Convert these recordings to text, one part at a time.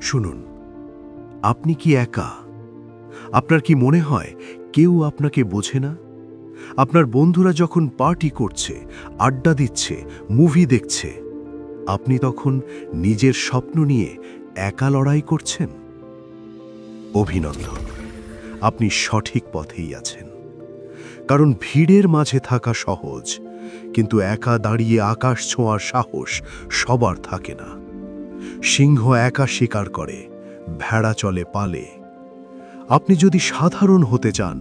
শুনুন, আপনি কি একা? আপনার কি মনে হয় কেউ আপনাকে বোঝে না? আপনার বন্ধুরা যখন পার্টি করছে, আড্ডা দিচ্ছে, মুভি দেখছে, আপনি তখন নিজের স্বপ্ন নিয়ে একা লড়াই করছেন? অভিনন্দন, আপনি সঠিক পথেই আছেন। কারণ ভিড়ের মাঝে থাকা সহজ, কিন্তু একা দাঁড়িয়ে আকাশ ছোঁয়ার সাহস সবার থাকে না। সিংহ একা শিকার করে, ভেড়া চলে পালে। আপনি যদি সাধারণ হতে চান,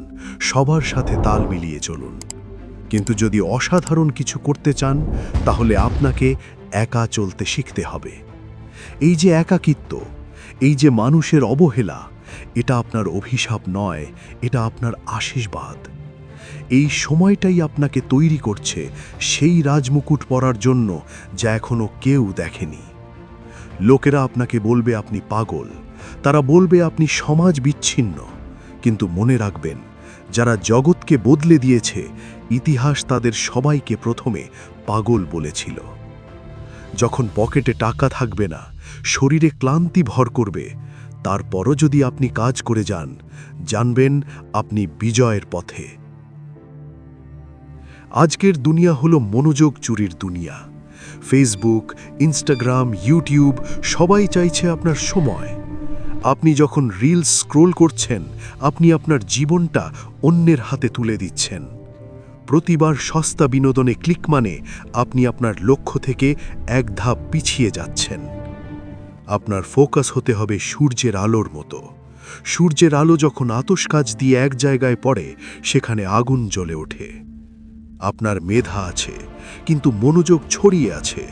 সবার সাথে তাল মিলিয়ে চলুন। কিন্তু যদি অসাধারণ কিছু করতে চান, তাহলে আপনাকে একা চলতে শিখতে হবে। এই যে একাকিত্ব, এই যে মানুষের অবহেলা, এটা আপনার অভিশাপ নয়, এটা আপনার আশীর্বাদ। এই সময়টাই আপনাকে তৈরি করছে সেই রাজমুকুট পরার জন্য যা এখনো কেউ দেখেনি। লোকেরা আপনাকে বলবে আপনি পাগল, তারা বলবে আপনি সমাজ বিচ্ছিন্ন, কিন্তু মনে রাখবেন, যারা জগৎকে বদলে দিয়েছে, ইতিহাস তাদের সবাইকে প্রথমে পাগল বলেছিল। যখন পকেটে টাকা থাকবে না, শরীরে ক্লান্তি ভর করবে, তারপরও যদি আপনি কাজ করে যান, জানবেন আপনি বিজয়ের পথে। আজকের দুনিয়া হলো মনোযোগ চুরির দুনিয়া। ফেসবুক, ইনস্টাগ্রাম, ইউটিউব সবাই চাইছে আপনার সময়। আপনি যখন রিলস স্ক্রোল করছেন, আপনি আপনার জীবনটা অন্যের হাতে তুলে দিচ্ছেন। প্রতিবার সস্তা বিনোদনে ক্লিক মানে আপনি আপনার লক্ষ্য থেকে এক ধাপ পিছিয়ে যাচ্ছেন। আপনার ফোকাস হতে হবে সূর্যের আলোর মতো। সূর্যের আলো যখন আতশকাচ দিয়ে এক জায়গায় পড়ে, সেখানে আগুন জ্বলে ওঠে। আপনার মেধা আছে, কিন্তু মনোযোগ ছড়িয়ে আছে।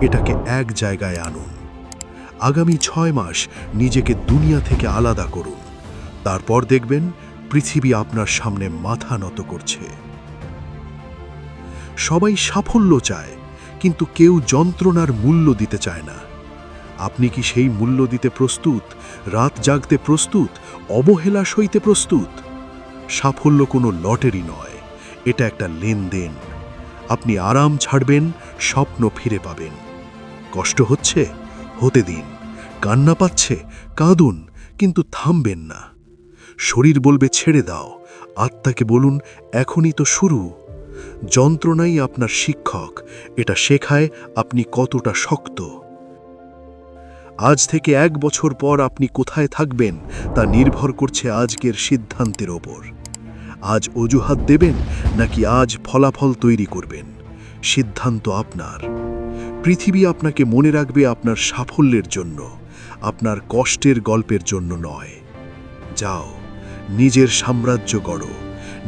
এটাকে এক জায়গায় আনুন। আগামী 6 মাস নিজেকে দুনিয়া থেকে আলাদা করুন। তারপর দেখবেন পৃথিবী আপনার সামনে মাথা নত করছে। সবাই সাফল্য চায়, কিন্তু কেউ যন্ত্রণার মূল্য দিতে চায় না। আপনি কি সেই মূল্য দিতে প্রস্তুত? রাত জাগতে প্রস্তুত? অবহেলা সইতে প্রস্তুত? সাফল্য কোনো লটারি নয়, এটা একটা লেনদেন। আপনি আরাম ছাড়বেন, স্বপ্ন ফিরে পাবেন। কষ্ট হচ্ছে? হতে দিন। কান্না পাচ্ছে? কাঁদুন, কিন্তু থামবেন না। শরীর বলবে ছেড়ে দাও, আত্মাকে বলুন এখনই তো শুরু। যন্ত্রণাই আপনার শিক্ষক, এটা শেখায় আপনি কতটা শক্ত। আজ থেকে 1 বছর পর আপনি কোথায় থাকবেন তা নির্ভর করছে আজকের সিদ্ধান্তের ওপর। আজ অজুহাত দেবেন নাকি আজ ফলাফল তৈরি করবেন? সিদ্ধান্ত আপনার। পৃথিবী আপনাকে মনে রাখবে আপনার সাফল্যের জন্য, আপনার কষ্টের গল্পের জন্য নয়। যাও, নিজের সাম্রাজ্য গড়ো,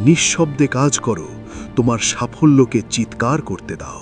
নিঃশব্দে কাজ করো, তোমার সাফল্যকে চিৎকার করতে দাও।